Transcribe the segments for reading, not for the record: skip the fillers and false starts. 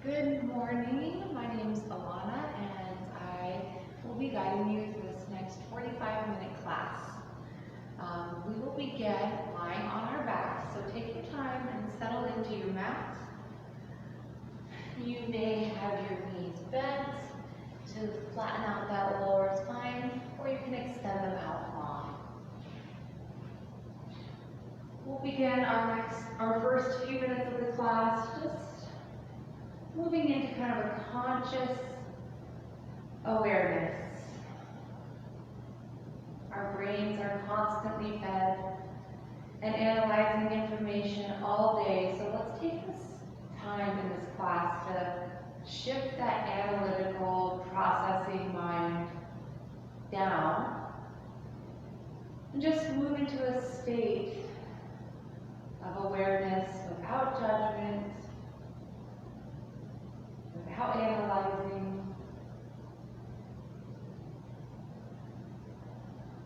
Good morning, my name is ALANNA and I will be guiding you through this next 45-minute class. We will begin lying on our back, so take your time and settle into your mat. You may have your knees bent to flatten out that lower spine, or you can extend them out long. We'll begin our first few minutes of the class just moving into kind of a conscious awareness. Our brains are constantly fed and analyzing information all day, so let's take this time in this class to shift that analytical processing mind down and just move into a state of awareness without judgment, without analyzing,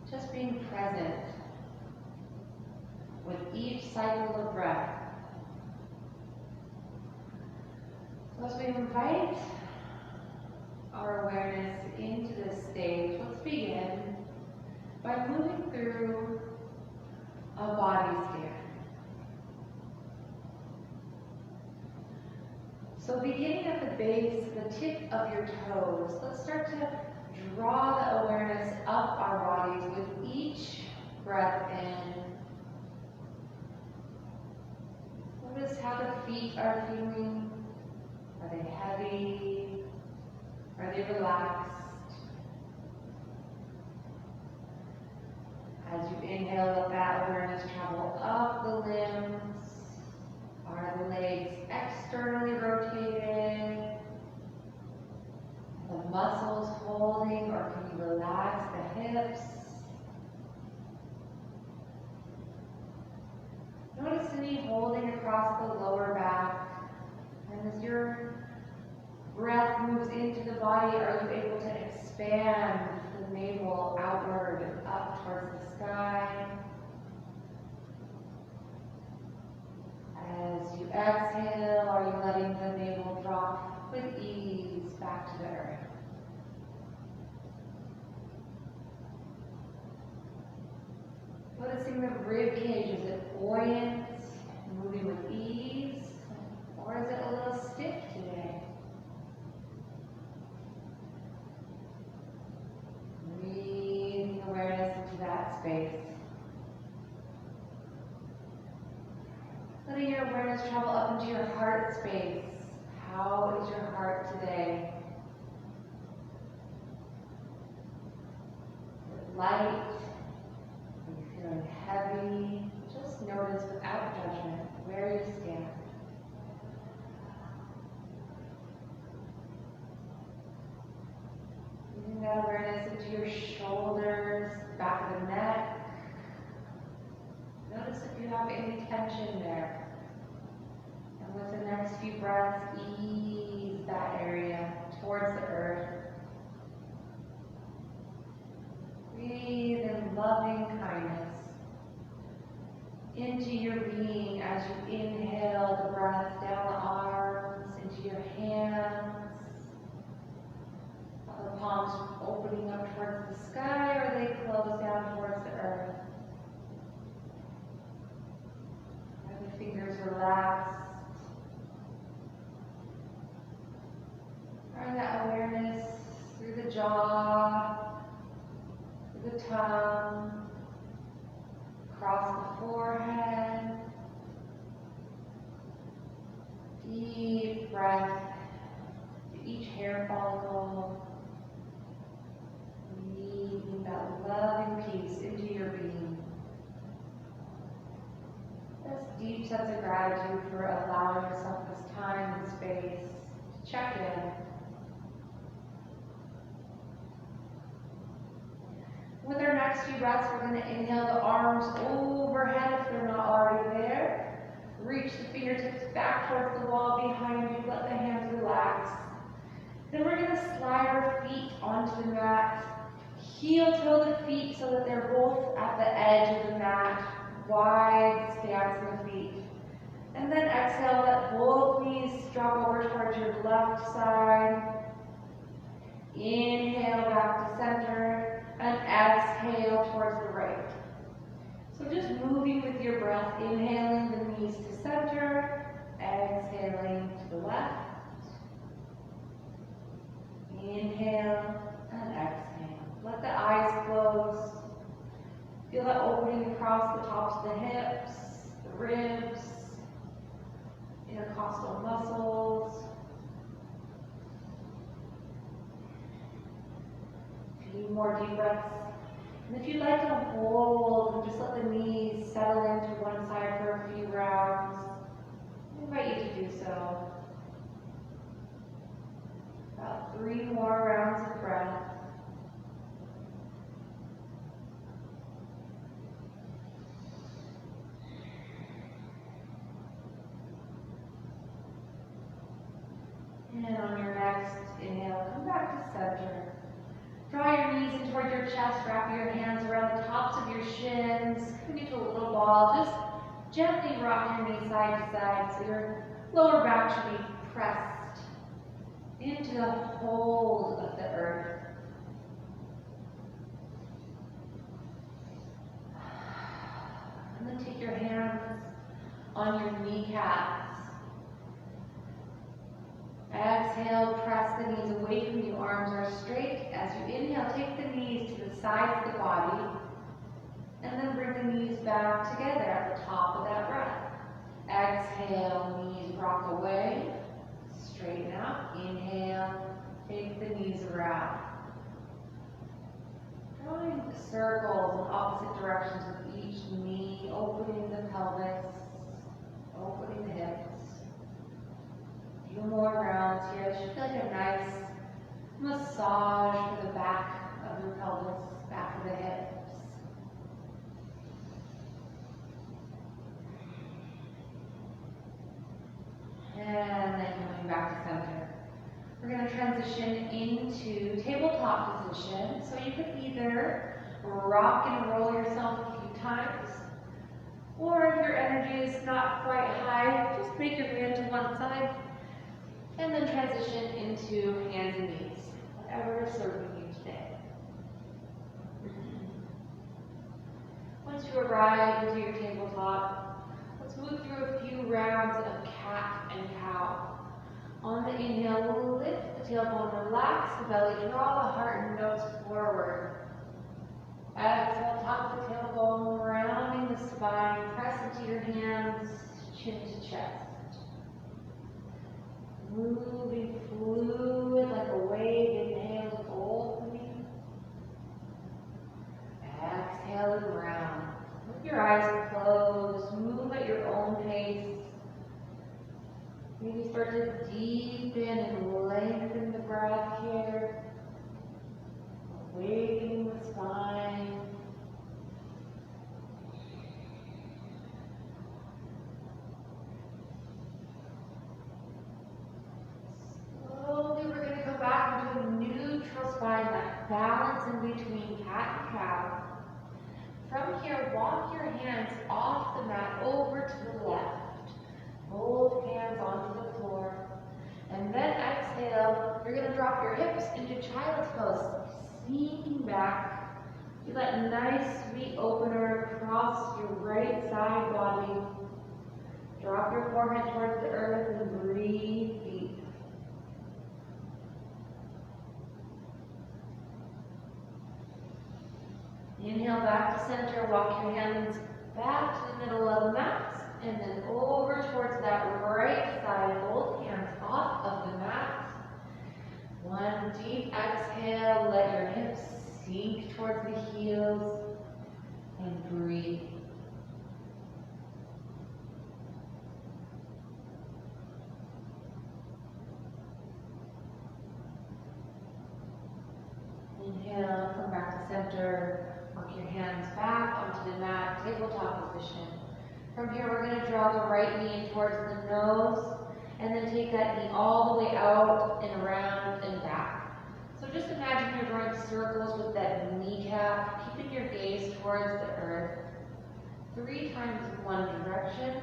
just being present with each cycle of breath. So as we invite our awareness into this stage, let's begin by moving through a body scan. So beginning at the base, the tip of your toes, let's start to draw the awareness up our bodies with each breath in. Notice how the feet are feeling. Are they heavy? Are they relaxed? As you inhale, let that awareness travel up the limbs. Are the legs externally rotated? The muscles holding, or can you relax the hips? Notice any holding across the lower back. And as your breath moves into the body, are you able to expand the navel outward and up towards the sky? As you exhale, are you letting the navel drop with ease back to the earth? Noticing the rib cage, is it buoyant, moving with ease, or is it a little stiff today? Breathing awareness into that space. Letting your awareness travel up into your heart space. How is your heart today? Is it light? Are you feeling heavy? Just notice without judgment where you stand. Bringing that awareness into your shoulders, back of the neck. Notice if you have any tension there. And with the next few breaths, ease that area towards the earth. Breathe in loving kindness into your being as you inhale the breath down the arms, into your hands. Are the palms opening up towards the sky, or are they closed down towards the earth? Are the fingers relaxed? Bring that awareness through the jaw, through the tongue, across the forehead. Deep breath to each hair follicle. Breathing that loving peace into your being. Just deep sense of gratitude for allowing yourself this time and space to check in. With our next few breaths, we're going to inhale the arms overhead if they're not already there. Reach the fingertips back towards the wall behind you. Let the hands relax. Then we're going to slide our feet onto the mat. Heel toe the feet so that they're both at the edge of the mat. Wide stance in the feet. And then exhale, let both knees drop over towards your left side. Inhale back to center and exhale towards the right. So just moving with your breath, inhaling the knees to center, exhaling to the left. Inhale and exhale. Let the eyes close. Feel that opening across the tops of the hips, the ribs, intercostal muscles. A few more deep breaths. And if you'd like to hold and just let the knees settle into one side for a few rounds, I invite you to do so. About 3 more rounds of breath. And on your next inhale, come back to center. Draw your knees in toward your chest, wrap your hands around the tops of your shins, come into a little ball. Just gently rock your knees side to side so your lower back should be pressed into the hold of the earth. And then take your hands on your kneecaps. Exhale, press the knees away from you, arms are straight. As you inhale, take the knees to the sides of the body, and then bring the knees back together at the top of that breath. Exhale, knees rock away, straighten out. Inhale, take the knees around. Drawing circles in opposite directions with each knee, opening the pelvis, opening the hips. A few more rounds here. It should feel like a nice massage for the back of your pelvis, back of the hips. And then coming back to center. We're going to transition into tabletop position. So you could either rock and roll yourself a few times, or if your energy is not quite high, just make your way to one side. And then transition into hands and knees, whatever is serving you today. Once you arrive into your tabletop, let's move through a few rounds of cat and cow. On the inhale, we'll lift the tailbone, relax the belly, draw the heart and nose forward. Exhale, top the tailbone, rounding the spine, press into your hands, chin to chest. Moving fluid like a wave, inhale with opening. Exhale and round. With your eyes closed, move at your own pace. Maybe start to deepen and lengthen the breath here. Awakening the spine. Slowly we're going to come back into a neutral spine, that balance in between cat and cow. From here, walk your hands off the mat over to the left. Both hands onto the floor. And then exhale, you're going to drop your hips into child's pose, sinking back. Feel that nice sweet opener across your right side body. Drop your forehead towards the earth and breathe deep. Inhale back to center, walk your hands back to the middle of the mat. And then over towards that right side, both hands off of the mat. One deep exhale, let your hips sink towards the heels and breathe. Inhale, come back to center, walk your hands back onto the mat, tabletop position. From here, we're going to draw the right knee in towards the nose, and then take that knee all the way out and around and back. So just imagine you're drawing circles with that kneecap, keeping your gaze towards the earth. 3 times in one direction,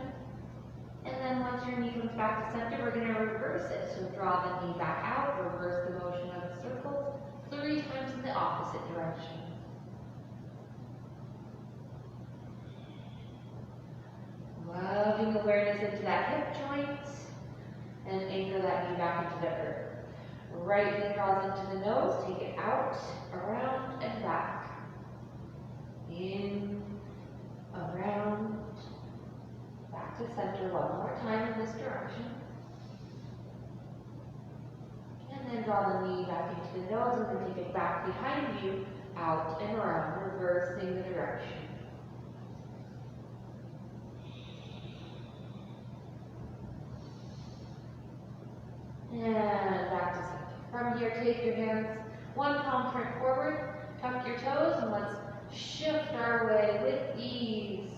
And then once your knee comes back to center, we're going to reverse it. So draw the knee back out, reverse the motion of the circle 3 times in the opposite direction. Loving awareness into that hip joint and anchor that knee back into the earth. Right knee draws into the nose, take it out, around, and back. In, around, back to center one more time in this direction. And then draw the knee back into the nose and then take it back behind you, out and around, reversing the direction. And back to center. From here, take your hands, one palm print forward, tuck your toes, and let's shift our way with ease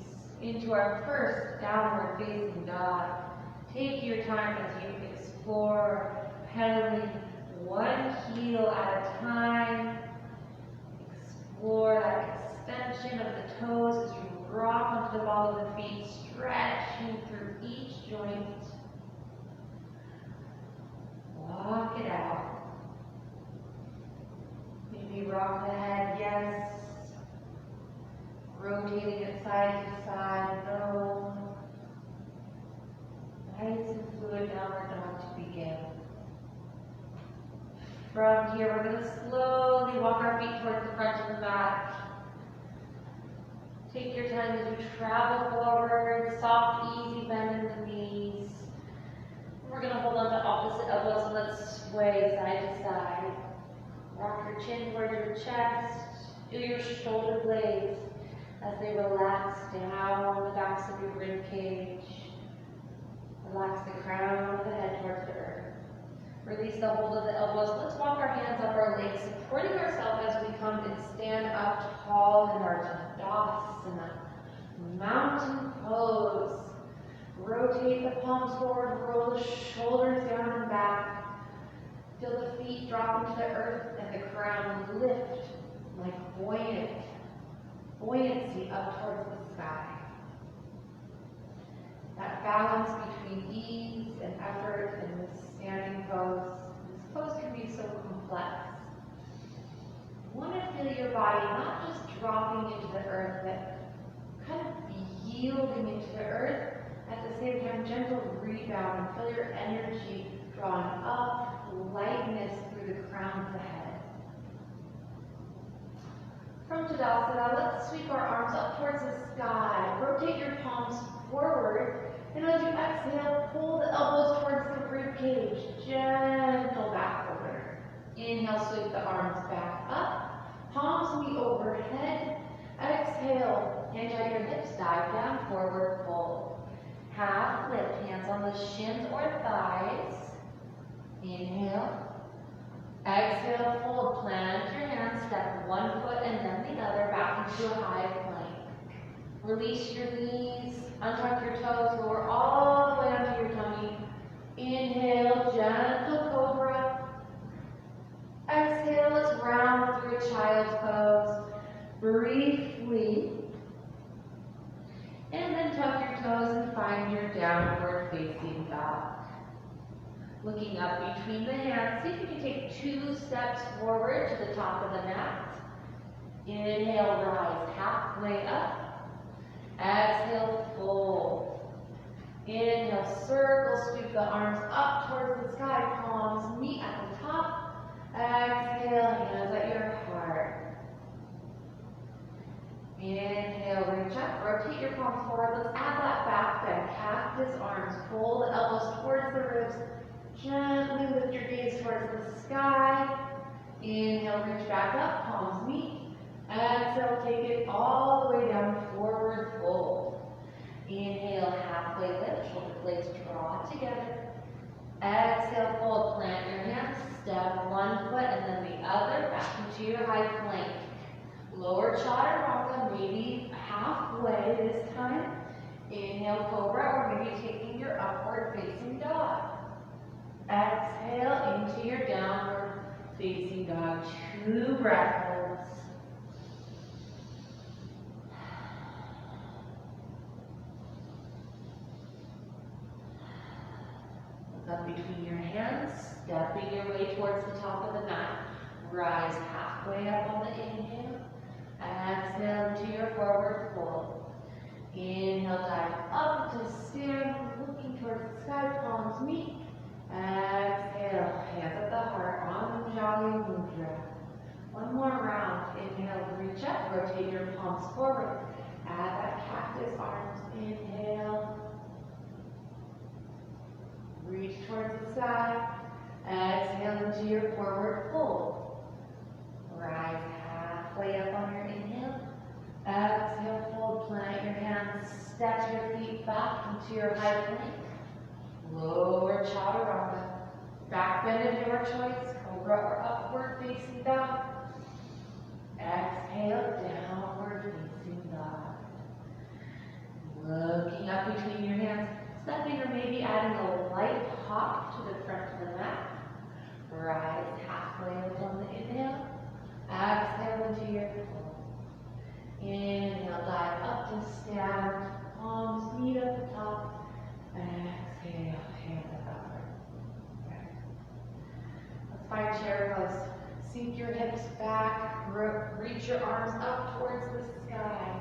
into our first downward facing dog. Take your time as you explore, pedaling one heel at a time. Explore that extension of the toes as you rock onto the ball of the feet, stretching through each joint. Walk it out. Maybe rock the head, yes. Rotating it side to side, no. Nice and fluid downward dog to begin. From here, we're going to slowly walk our feet towards the front of the mat. Take your time as you travel forward, soft, easy bend in the knees. We're going to hold on to opposite elbows and let's sway side to side. Rock your chin towards your chest. Feel your shoulder blades as they relax down the backs of your rib cage. Relax the crown of the head towards the earth. Release the hold of the elbows. Let's walk our hands up our legs, supporting ourselves as we come and stand up tall in our Tadasana, mountain pose. Rotate the palms forward, roll the shoulders down and back. Feel the feet drop into the earth and the crown lift like buoyancy up towards the sky. That balance between ease and effort in this standing pose. This pose can be so complex. You want to feel your body not just dropping into the earth, but kind of yielding into the earth. At the same time, gentle rebound and feel your energy drawing up, lightness through the crown of the head. From Tadasana, let's sweep our arms up towards the sky. Rotate your palms forward, and as you exhale, pull the elbows towards the rib cage. Gentle back over. Inhale, sweep the arms back up. Palms meet overhead. Exhale, hinge at your hips, dive down, forward fold. Half lift, hands on the shins or thighs. Inhale. Exhale, fold, plant your hands, step one foot and then the other back into a high plank. Release your knees, untuck your toes, lower all the way onto your tummy. Inhale, gentle cobra. Exhale, let's round through a child's pose. Briefly. And then tuck your toes and find your downward facing dog. Looking up between the hands, see if you can take 2 steps forward to the top of the mat. Inhale, rise halfway up. Exhale, fold. Inhale, circle, sweep the arms up towards the sky, palms meet at the top. Exhale, hands at your heart. Inhale, reach up, rotate your palms forward. Let's add that back bend, cactus arms, pull the elbows towards the ribs. Gently lift your gaze towards the sky. Inhale, reach back up, palms meet. Exhale, take it all the way down, forward fold. Inhale, halfway lift, shoulder blades draw together. Exhale, fold, plant your hands, step one foot and then the other, back into your high plank. Lower chaturanga, maybe halfway this time. Inhale, cobra, or maybe taking your upward facing dog. Exhale into your downward facing dog. 2 breath holds. Up between your hands, stepping your way towards the top of the mat. Rise halfway up on the inhale. Exhale to your forward fold. Inhale, dive up to stand, looking towards the sky, palms meet. Exhale, hands at the heart, Anjali Mudra. One more round. Inhale, reach up, rotate your palms forward. Add that cactus arms. Inhale. Reach towards the sky. Exhale into your forward fold. Rise halfway up on your inhale. Exhale, fold, plant your hands, step your feet back into your high plank. Lower chaturanga. Back bend of your choice, cobra or upward facing dog. Exhale, downward facing dog. Looking up between your hands, stepping or maybe adding a light hop to the front of the mat. Rise halfway up on the inhale. Exhale into your fold. Inhale, dive up to stand. Palms meet at the top. Exhale, hands up. Okay. Let's find chair pose. Sink your hips back. Reach your arms up towards the sky.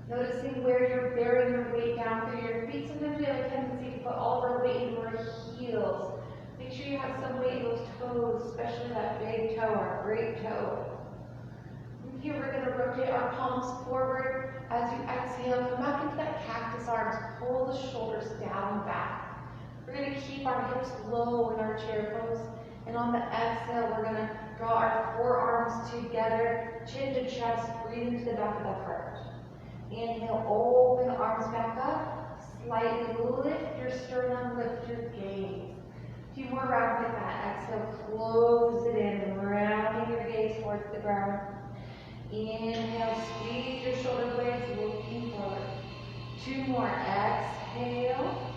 Noticing where you're bearing your weight down through your feet. Sometimes we have a tendency to put all of our weight into our heels. Make sure you have some weight in those toes, especially that big toe, our great toe. From here, we're going to rotate our palms forward. As you exhale, come back into that cactus arms. Pull the shoulders down and back. We're going to keep our hips low in our chair pose. And on the exhale, we're going to draw our forearms together, chin to chest, breathe into the back of the heart. Inhale, open the arms back up. Slightly lift your sternum, lift your gaze. A few more rounds like that. Exhale, close it in, rounding your gaze towards the ground. Inhale, squeeze your shoulder blades, looking forward. Two more. Exhale.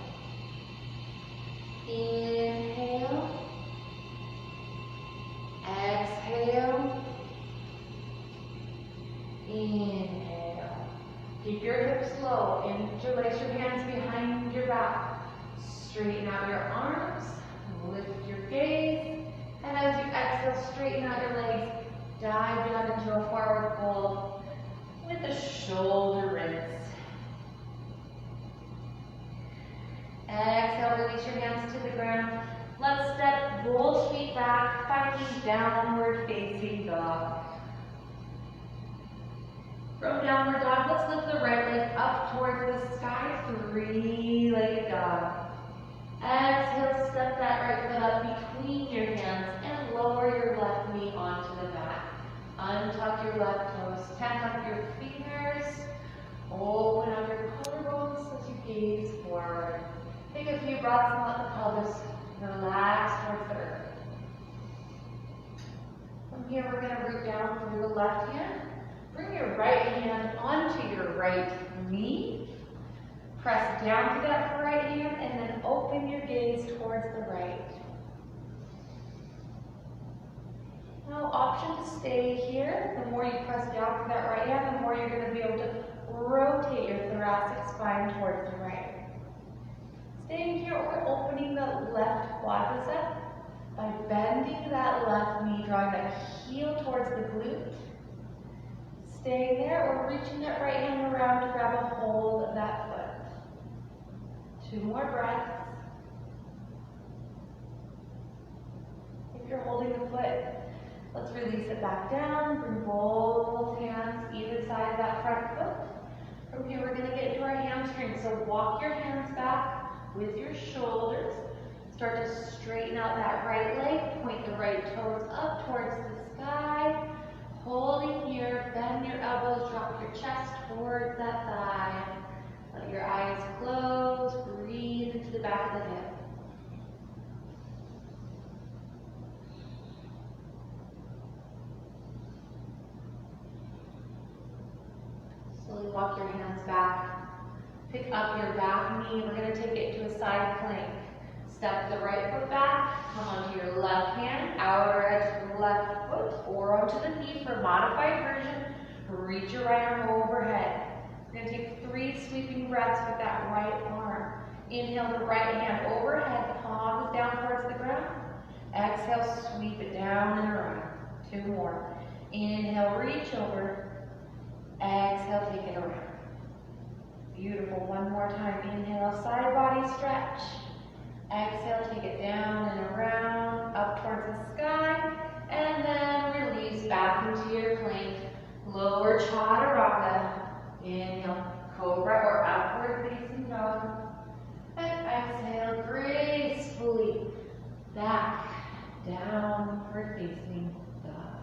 Inhale. Exhale. Inhale. Keep your hips low. Interlace your hands behind your back. Straighten out your arms. Lift your gaze. And as you exhale, straighten out your legs. Dive down into a forward fold with a shoulder rinse. Exhale, release your hands to the ground. Let's step both feet back, finding downward facing dog. From downward dog, let's lift the right leg up towards the sky, three-legged dog. Exhale, step that right foot up between your hands and lower your left knee onto the mat. Untuck your left toes, tap up your fingers, open up your collarbones as you gaze forward. Take a few breaths and let the pelvis relax towards the earth. From here, we're going to root down through the left hand. Bring your right hand onto your right knee. Press down to that right hand and then open your gaze towards the right. Now, option to stay here. The more you press down to that right hand, the more you're going to be able to rotate your thoracic spine towards the right. Staying here, we're opening the left quadricep by bending that left knee, drawing that heel towards the glute. Staying there, or reaching that right hand around to grab a hold of that foot. Two more breaths. If you're holding the foot, let's release it back down. Bring both hands either side of that front foot. From here, we're going to get into our hamstrings. So walk your hands back with your shoulders. Start to straighten out that right leg. Point the right toes up towards the sky. Holding here, bend your elbows, drop your chest towards that thigh. Let your eyes close. Breathe into the back of the hip. Slowly walk your hands back. Pick up your back knee. We're going to take it to a side plank. Step the right foot back. Come onto your left hand, outer edge of the left foot, or onto the knee for a modified version. Reach your right arm overhead. We're going to take 3 sweeping breaths with that right arm. Inhale the right hand overhead, palms down towards the ground. Exhale, sweep it down and around. 2 more. Inhale, reach over. Exhale, take it around. Beautiful. 1 more time. Inhale, side body stretch. Exhale, take it down and around, up towards the sky. And then release back into your plank. Lower chaturanga. Inhale, cobra or upward facing dog. And exhale, gracefully back, downward facing dog.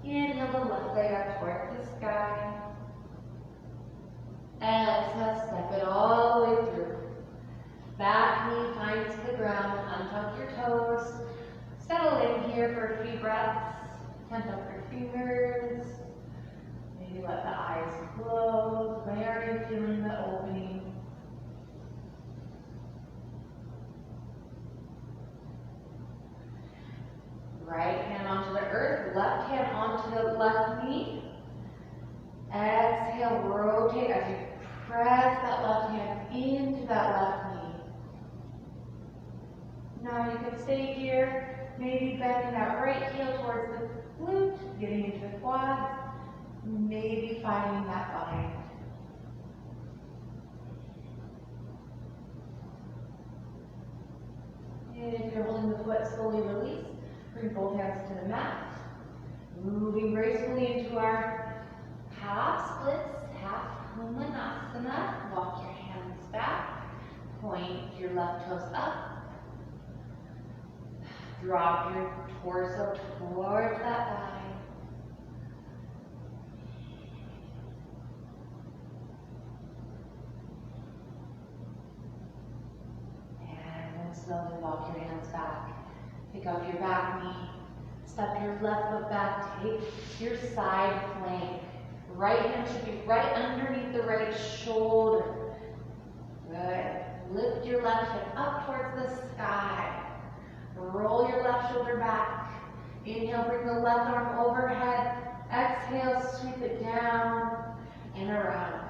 Inhale the left leg up towards the sky. Exhale, step it all the way through. Back knee finds the ground, untuck your toes. Settle in here for a few breaths. Tent up your fingers. Maybe let the eyes close. Where are you feeling the opening? Right hand onto the earth, left hand onto the left knee. Exhale, rotate as you press that left hand into that left knee. Now you can stay here, maybe bending that right heel towards the glute, getting into the quads, maybe finding that bind. And if you're holding the foot, slowly release. Bring both hands to the mat. Moving gracefully into our half splits, half Wenatchee. Walk your hands back. Point your left toes up. Drop your torso towards that thigh. And then slowly walk your hands back. Pick up your back knee. Step your left foot back. Take your side plank. Right hand should be right underneath the right shoulder. Good. Lift your left hip up towards the sky. Roll your left shoulder back. Inhale, bring the left arm overhead. Exhale, sweep it down and around.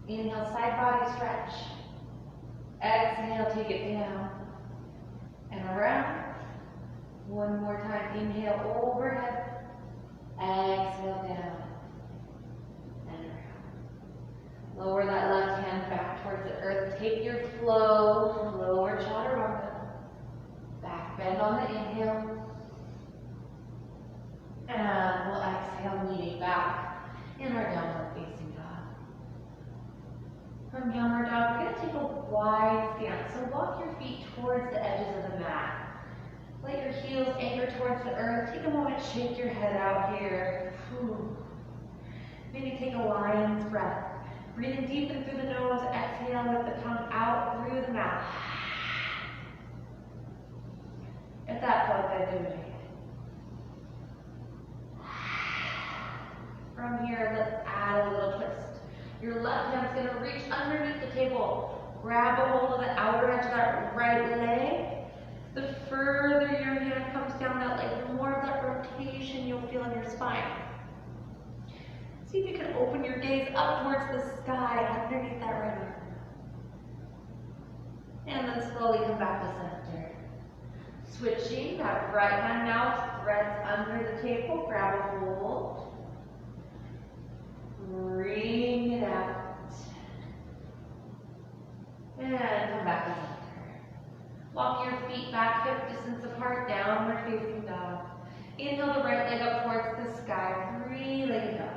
Inhale, side body stretch. Exhale, take it down and around. 1 more time. Inhale, overhead. Exhale, down and around. Lower that left hand back towards the earth. Take your flow. Lower chaturanga. Back bend on the inhale. And we'll exhale, kneading back in our downward facing dog. From downward dog, we're going to take a wide stance. So walk your feet towards the edges of the mat. Let your heels anchor towards the earth. Take a moment, shake your head out here. Maybe take a lion's breath. Breathing deep in through the nose, exhale, let the tongue out through the mouth. If that felt good, do it again. From here, let's add a little twist. Your left hand's going to reach underneath the table. Grab a hold of the outer edge of that right leg. The further your hand comes down that leg, the more of that rotation you'll feel in your spine. See if you can open your gaze up towards the sky underneath that right arm. And then slowly come back to center. Switching, that right hand now threads under the table. Grab a hold. Bring it out. And come back to center. Walk your feet back hip distance apart, downward facing dog. Inhale the right leg up towards the sky, 3-legged dog.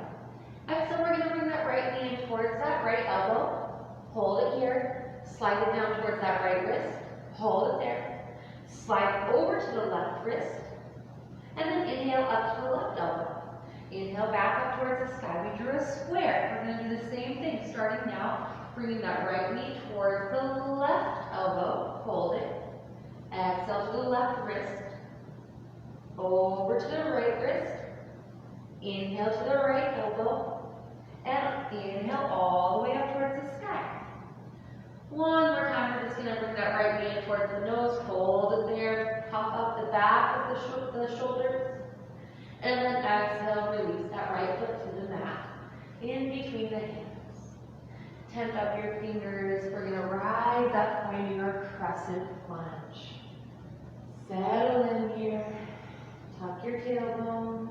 Exhale, we're going to bring that right knee in towards that right elbow. Hold it here. Slide it down towards that right wrist. Hold it there. Slide over to the left wrist. And then inhale up to the left elbow. Inhale back up towards the sky. We drew a square. We're going to do the same thing starting now. Bringing that right knee towards the left elbow. Hold it. Exhale to the left wrist. Over to the right wrist. Inhale to the right elbow. And inhale all the way up towards the sky. 1 more time, we're just going to bring that right knee towards the nose. Hold it there. Puff up the back of the shoulders. And then exhale, release that right foot to the mat. In between the hands. Tent up your fingers. We're gonna rise up, find your crescent lunge. Settle in here. Tuck your tailbone.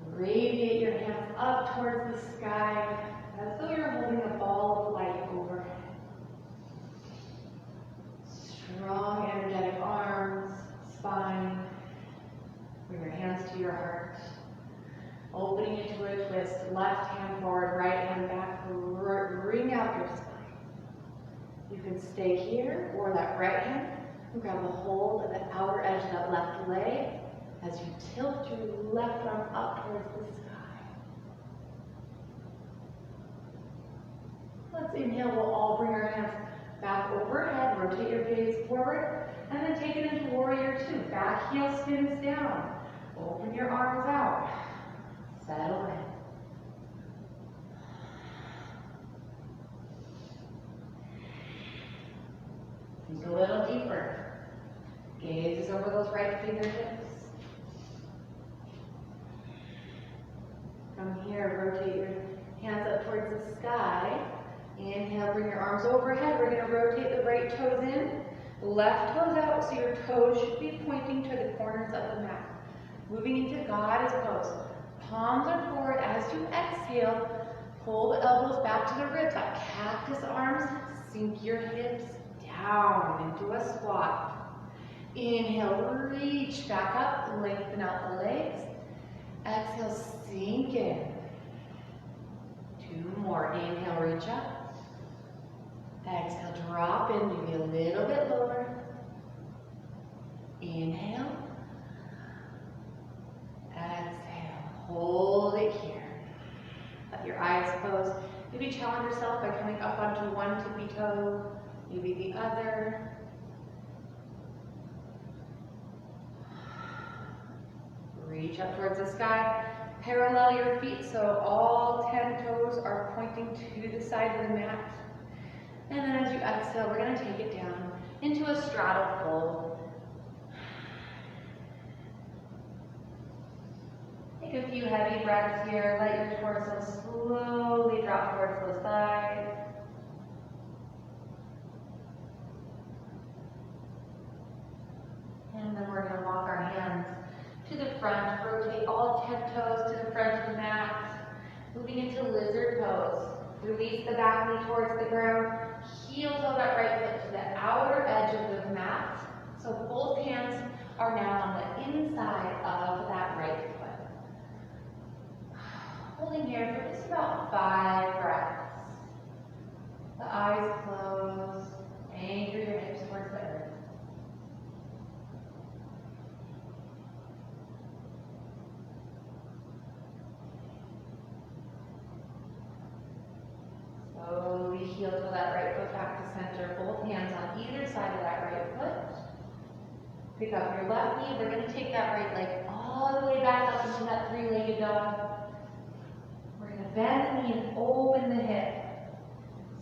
Radiate your hands up towards the sky as though you're holding a ball of light overhead. Strong, energetic arms, spine. Bring your hands to your heart. Opening into a twist. Left hand forward, right hand back. Bring out your spine. You can stay here or that right hand. Grab a hold of the outer edge of that left leg as you tilt your left arm up towards the sky. Let's inhale. We'll all bring our hands back overhead. Rotate your gaze forward. And then take it into warrior two. Back heel spins down. Open your arms out. Settle in. Think a little deeper. Gaze is over those right fingertips. From here, rotate your hands up towards the sky. Inhale, bring your arms overhead. We're going to rotate the right toes in, left toes out, so your toes should be pointing to the corners of the mat. Moving into goddess pose. Palms are forward. As you exhale, pull the elbows back to the ribs. That cactus arms, sink your hips down into a squat. Inhale, reach back up, lengthen out the legs. Exhale, sink in. Two more. Inhale, reach up. Exhale, drop in, maybe a little bit lower. Inhale. Exhale, hold it here. Let your eyes close. Maybe challenge yourself by coming up onto one tippy toe, maybe the other. Reach up towards the sky. Parallel your feet so all 10 toes are pointing to the side of the mat. And then as you exhale, we're going to take it down into a straddle fold. Take a few heavy breaths here. Let your torso slowly drop towards the side. And then we're going to walk our hands to the front. Rotate all 10 toes to the front of the mat. Moving into lizard pose. Release the back knee towards the ground. Heel toe that right foot to the outer edge of the mat. So both hands are now on the inside of that right foot. Holding here for just about 5 breaths. The eyes closed. Anchor your hips towards the earth. Slowly heel to that right foot back to center. Both hands on either side of that right foot. Pick up your left knee. We're going to take that right leg all the way back up into that three-legged dog. We're going to bend the knee and open the hip.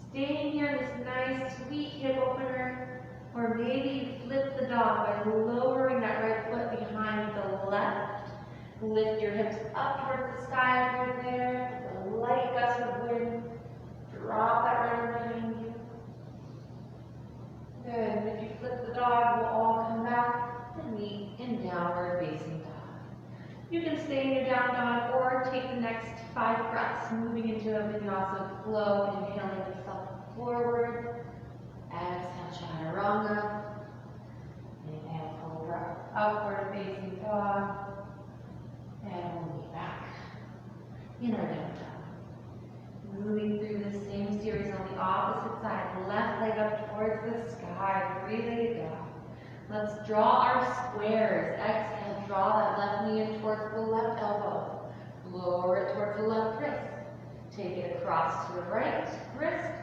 Staying here, this nice, sweet hip opener. Or maybe you flip the dog by lowering that right foot behind the left. Lift your hips up towards the sky if you're there. With a light gust of wind. Drop that right arm behind you. Good. And if you flip the dog, we'll all come back and meet in downward facing dog. You can stay in your down dog or take the next 5 breaths, moving into a vinyasa flow, inhaling yourself forward. Exhale, chaturanga. Inhale, cobra, upward facing dog. And we'll meet back in our down dog. Moving through the same series on the opposite side. Left leg up towards the sky. Three-legged dog. Let's draw our squares. Exhale, draw that left knee in towards the left elbow. Lower it towards the left wrist. Take it across to the right wrist.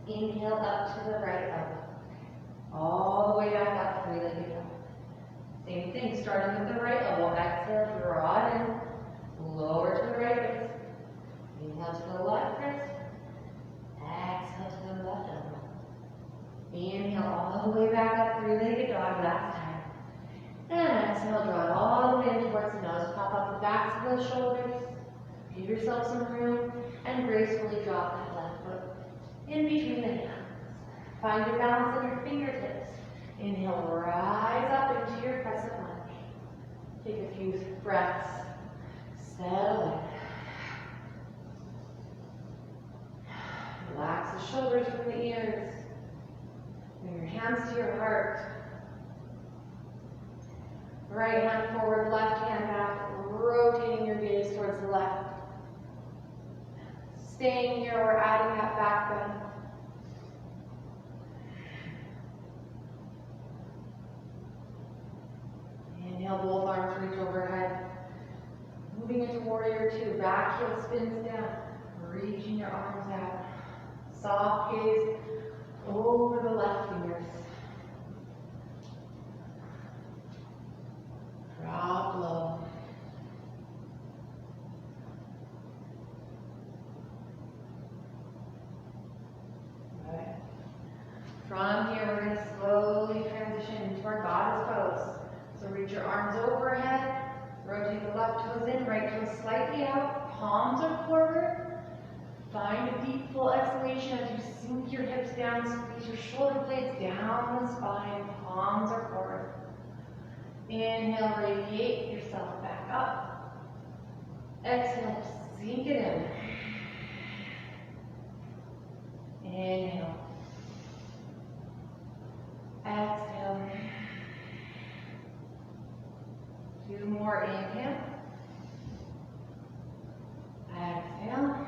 Inhale up to the right elbow. All the way back up, three-legged dog. Same thing, starting with the right elbow. Exhale, draw it in. Lower to the right wrist. Inhale to the left wrist. Exhale to the left elbow. Inhale all the way back up, three-legged dog last time. And exhale, draw it all the way in towards the nose. Pop up backs of the shoulders. Give yourself some room and gracefully drop that left foot in between the hands. Find your balance on your fingertips. Inhale, rise up into your crescent lunge. Take a few breaths. Settle in. Relax the shoulders from the ears. Bring your hands to your heart. Right hand forward, left hand back, rotating your gaze towards the left. Staying here or adding that back bend. Inhale, both arms reach overhead. Moving into warrior two, back heel spins down. Reaching your arms out. Soft gaze over the left fingers. Drop low. Good. From here, we're going to slowly transition into our goddess pose. So reach your arms overhead. Rotate the left toes in, right toes slightly out. Palms are forward. Find a deep full exhalation as you sink your hips down. Squeeze your shoulder blades down the spine. Palms are forward. Inhale, radiate yourself back up. Exhale, sink it in. Inhale. Exhale. Two more, inhale. Exhale.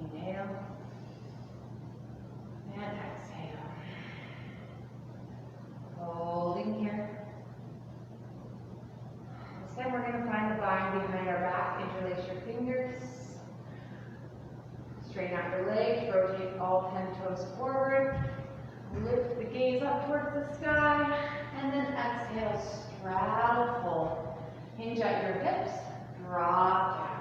Inhale. And exhale. Holding here. This time we're going to find the bind behind our back. Interlace your fingers. Straighten out your legs. Rotate all 10 toes forward. Lift the gaze up towards the sky. And then exhale, straddle fold. Hinge at your hips. Drop down.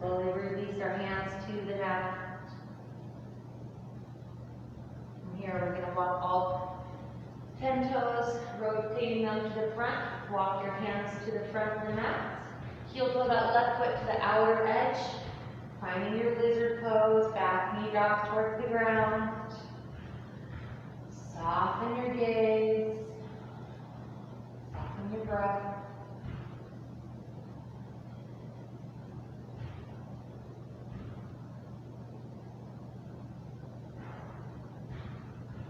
Slowly release our hands to the mat. From here, we're going to walk all 10 toes, rotating them to the front. Walk your hands to the front of the mat. Heel toe that left foot to the outer edge. Finding your lizard pose. Back knee drops towards the ground. Soften your gaze. Soften your breath.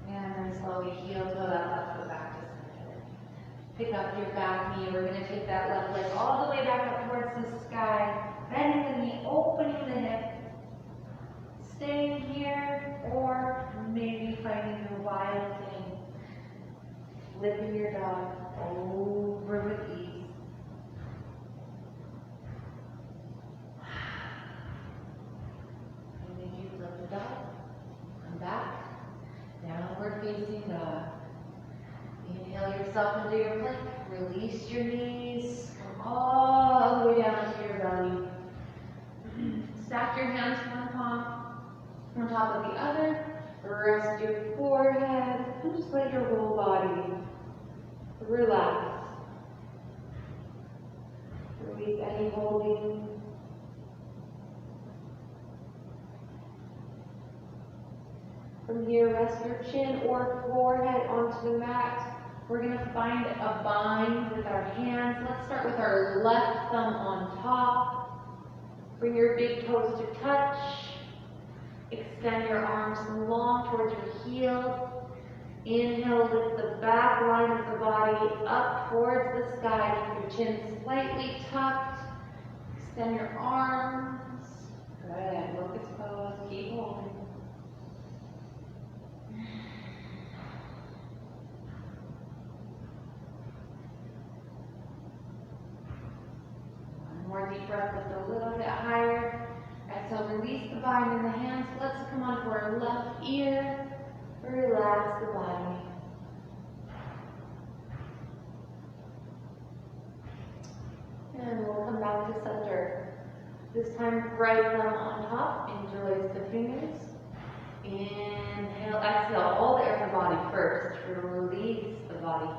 And then slowly heel toe that left foot back to center. Pick up your back knee. We're going to take that left leg all the way back up towards the sky. Bending the knee, opening the hip. Staying here, or maybe finding your wild thing. Flipping your dog over with ease. And then you flip the dog. Come back. Downward facing dog. Inhale yourself into your plank. Release your knees. Come all the way down to your belly. Stack your hands one palm on top of the other. Rest your forehead. And just let your whole body relax. Release any holding. From here, rest your chin or forehead onto the mat. We're going to find a bind with our hands. Let's start with our left thumb on top. Bring your big toes to touch. Extend your arms long towards your heel. Inhale, lift the back line of the body up towards the sky. Keep your chin slightly tucked. Extend your arms. Good. Locust pose. Keep holding. More deep breath, lift a little bit higher. Exhale, release the bind in the hands. Let's come onto our left ear. Relax the body. And we'll come back back to center. This time, right thumb on top, interlace the fingers. Inhale, exhale, all the air in the body first. Release the body.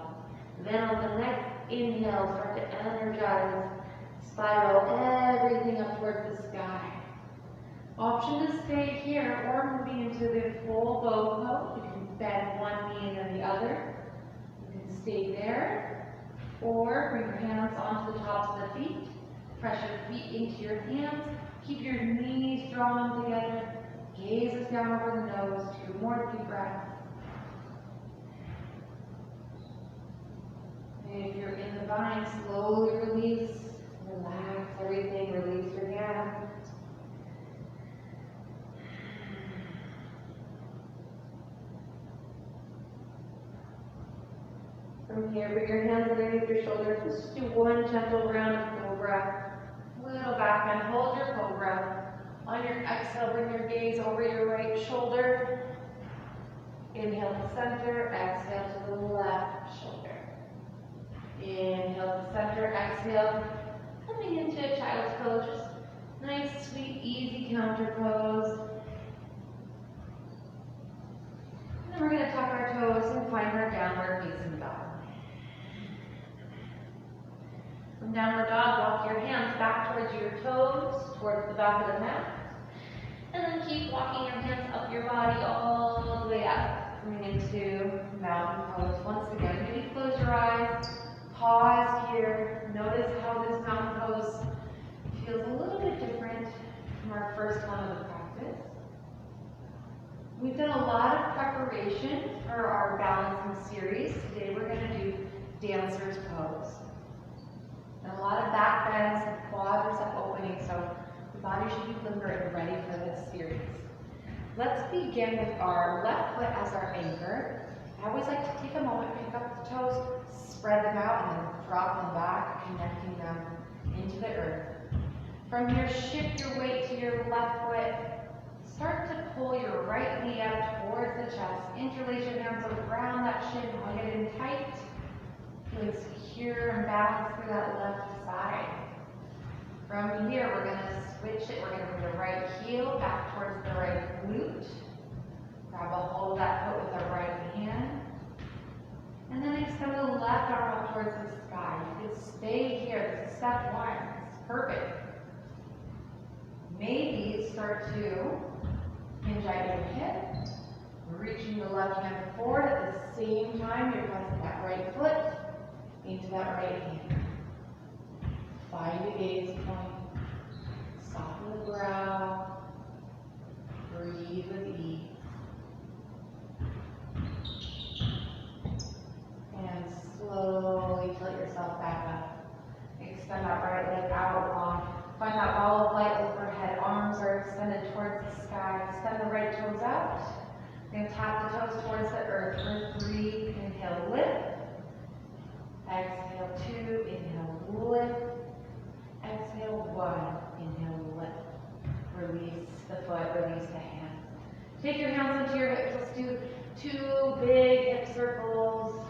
Then on the next inhale, start to energize. Spiral everything up towards the sky. Option to stay here or moving into the full bow pose. You can bend one knee and then the other. You can stay there. Or bring your hands onto the tops of the feet. Press your feet into your hands. Keep your knees drawn together. Gazes down over the nose. 2 more deep breaths. If you're in the bind, slowly release. Relax everything. Release your hands. From here, bring your hands underneath your shoulders. Just do one gentle round of cobra. Little back bend. Hold your cobra. On your exhale, bring your gaze over your right shoulder. Inhale to center. Exhale to the left shoulder. Inhale to center. Exhale. Coming into a child's pose. Just nice, sweet, easy counter pose. And then we're going to tuck our toes and find our downward facing dog. From downward dog, walk your hands back towards your toes, towards the back of the mat. And then keep walking your hands up your body all the way up. Coming into mountain pose. Once again, maybe close your eyes. Pause here. Notice how this mountain pose feels a little bit different from our first one of the practice. We've done a lot of preparation for our balancing series. Today we're going to do dancer's pose. And a lot of back bends and quadricep opening, so the body should be limber and ready for this series. Let's begin with our left foot as our anchor. I always like to take a moment, pick up the toes, spread them out, and then drop them back, connecting them into the earth. From here, shift your weight to your left foot. Start to pull your right knee up towards the chest. Interlace your hands around that shin, hug it in tight. Feeling secure and balanced through that left side. From here, we're going to switch it. We're going to bring the right heel back towards the right glute. Grab a hold of that foot with the right hand. And then extend the left arm up towards the sky. You can stay here. This is step 1. It's perfect. Maybe start to hinge at your hip. Reaching the left hand forward. At the same time, you're pressing that right foot into that right hand. Find a gaze point. Soften the brow. Breathe with ease. And slowly tilt yourself back up. Extend that right leg out long. Find that ball of light overhead. Arms are extended towards the sky. Extend the right toes out. Then tap the toes towards the earth. For 3, inhale, lift. Exhale, 2, inhale, lift. Exhale, 1, inhale, lift. Release the foot, release the hands. Take your hands into your hips. Let's do 2 big hip circles.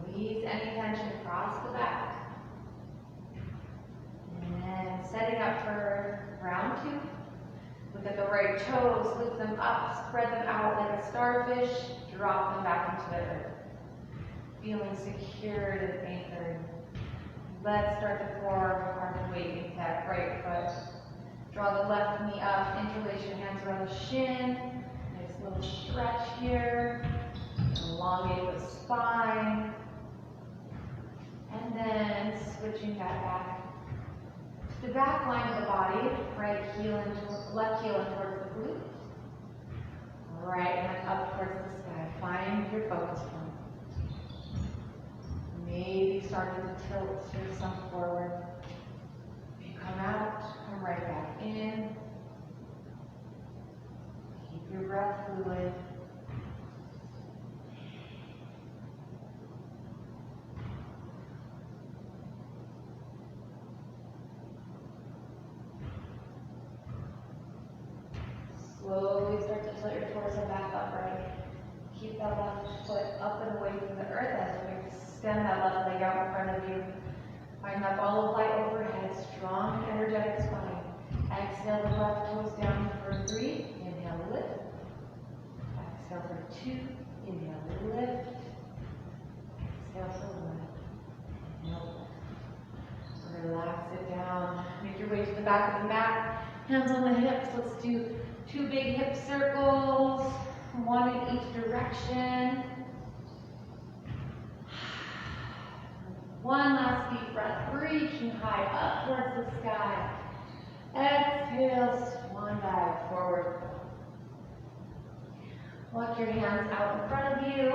Release any tension across the back. And then setting up for round 2. Look at the right toes, lift them up, spread them out like a starfish, drop them back into the earth. Feeling secured and anchored. Let's start to pour our weight into that right foot. Draw the left knee up, interlace your hands around the shin. Nice little stretch here. Elongate the spine. And then switching that back to the back line of the body, right heel and left heel in towards the glute. Right hand up towards the sky. Find your focus point. Maybe starting to tilt yourself forward. If you come out, come right back in. Keep your breath fluid. Slowly start to tilt your torso back upright. Keep that left foot up and away from the earth as we extend that left leg out in front of you. Find that ball of light overhead, strong, energetic spine. Exhale the left toes down for 3. Inhale, lift. Exhale for 2. Inhale, lift. Exhale for 1. Inhale, lift. Relax it down. Make your way to the back of the mat. Hands on the hips. Let's do 2 big hip circles. 1 in each direction. One last deep breath, reaching high up towards the sky. Exhale, swan dive forward. Walk your hands out in front of you.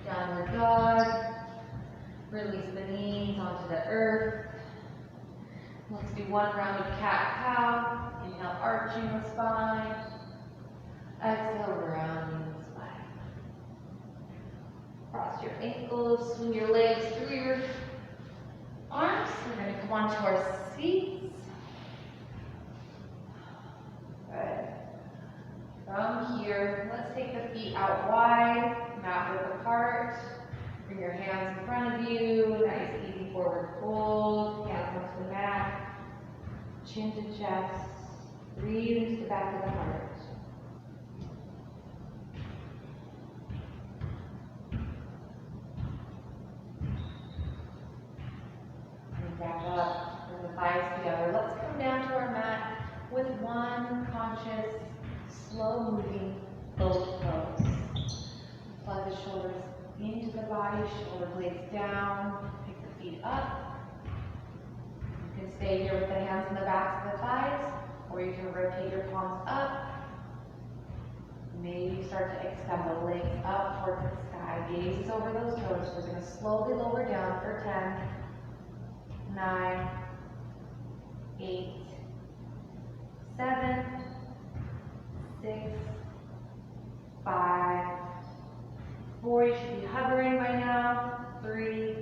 Downward dog. Release the knees onto the earth. Let's do 1 round of cat-cow. Inhale, arching the spine. Exhale, rounding the spine. Cross your ankles, swing your legs through your arms. We're going to come onto our seats. Good. From here, let's take the feet out wide, mat width apart. Bring your hands in front of you. Nice, easy forward fold. Hands onto the mat. Chin to chest. Breathe into the back of the heart. Back up, bring the thighs together. Let's come down to our mat with 1 conscious, slow moving both toes. Plug the shoulders into the body, shoulder blades down, pick the feet up. You can stay here with the hands on the backs of the thighs, or you can rotate your palms up. Maybe start to extend the legs up towards the sky. Gaze over those toes. We're going to slowly lower down for 10. 9, 8, 7, 6, 5, 4. You should be hovering by now. 3,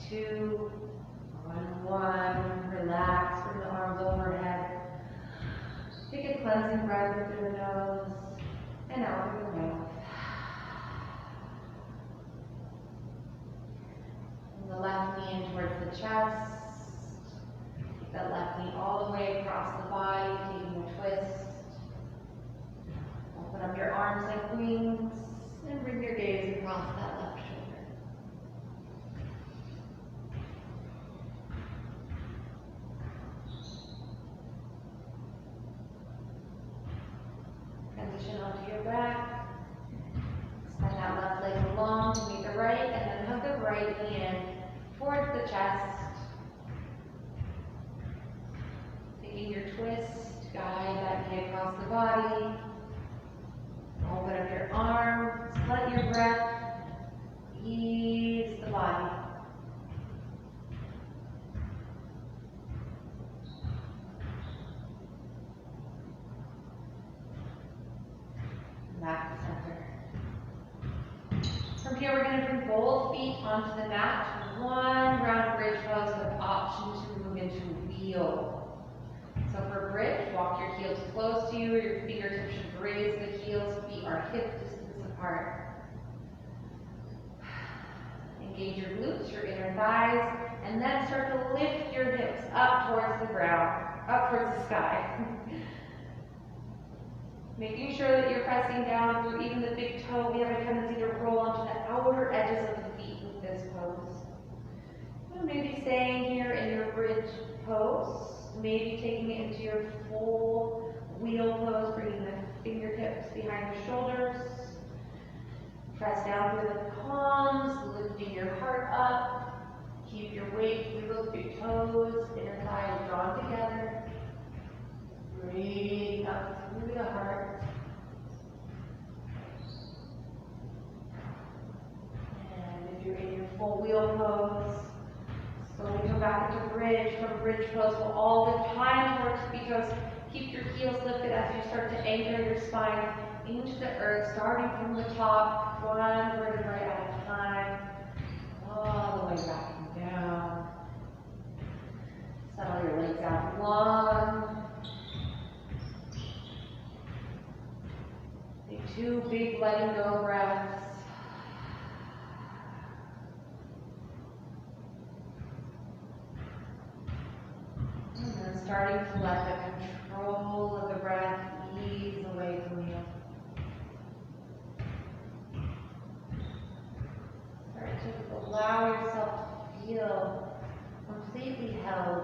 2, 1. Relax. Bring the arms overhead. Take a cleansing breath through the nose and out through the mouth. The left knee in towards the chest. Take that left knee all the way across the body, taking a twist. Open up your arms like wings and bring your gaze across that left shoulder. Transition onto your back. Extend that left leg long to meet the right, and then hug the right knee in towards the chest. Taking your twist, guide that knee across the body. Open up your arms, let your breath ease the body. Back to center. From here, we're going to bring both feet onto the mat. 1 round of bridge pose with option to move into wheel. So for bridge, walk your heels close to you. Your fingertips should graze the heels. Feet are hip distance apart. Engage your glutes, your inner thighs, and then start to lift your hips up towards the ground, up towards the sky. Making sure that you're pressing down through even the big toe. We have a tendency to roll onto the outer edges of the feet with this pose. So maybe staying here in your bridge pose. Maybe taking it into your full wheel pose, bringing the fingertips behind the shoulders. Press down through the palms, lifting your heart up. Keep your weight through those big toes, inner thighs drawn together. Breathing up through the heart. And if you're in your full wheel pose, slowly come back into bridge. From bridge pose, we'll all lift high towards the feet toes. Keep your heels lifted as you start to anchor your spine into the earth, starting from the top, 1 vertebrae at a time, all the way back and down. Settle your legs out long. Take 2 big letting go breaths. starting to let the control of the breath ease away from you. Start to allow yourself to feel completely held.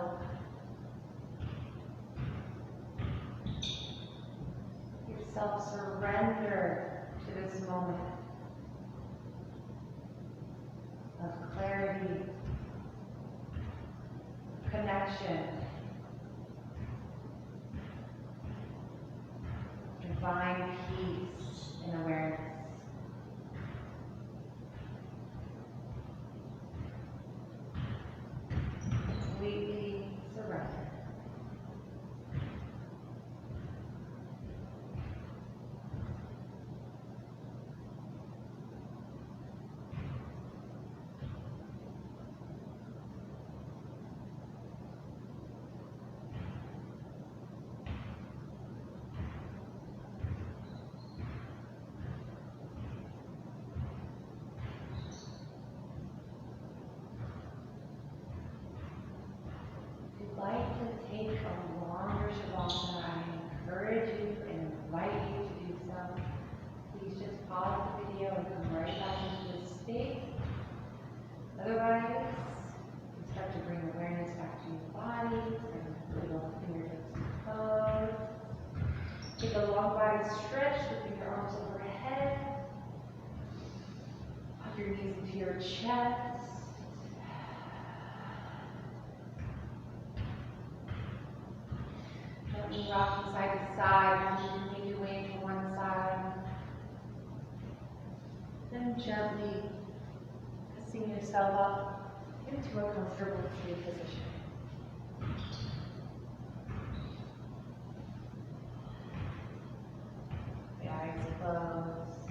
Yourself surrender to this moment of clarity, connection, divine peace and awareness. Completely surrender. Like to take a longer shavasana, I encourage you and invite you to do so. Please just pause the video and come right back into this state. Otherwise, you start to bring awareness back to your body, bring little fingertips to toes. Take a long wide stretch, lifting your arms overhead. Hug your knees into your chest. Rock from side to side, make your way to one side. Then gently pressing yourself up into a comfortable tree position. The eyes closed.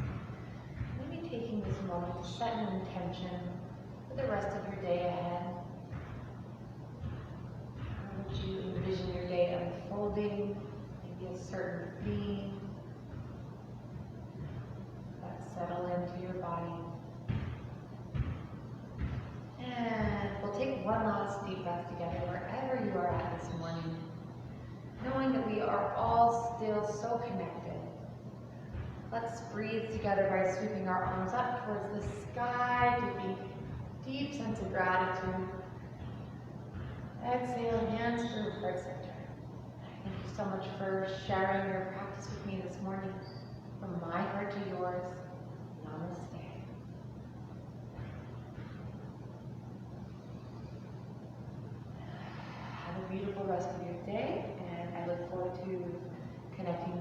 Maybe taking this moment to set an intention for the rest of your day ahead. Would you envision your day unfolding, maybe a certain theme that settle into your body? And we'll take one last deep breath together wherever you are at this morning, knowing that we are all still so connected. Let's breathe together by sweeping our arms up towards the sky, deep sense of gratitude. Exhale, hands through heart center. Thank you so much for sharing your practice with me this morning. From my heart to yours, namaste. Have a beautiful rest of your day, and I look forward to connecting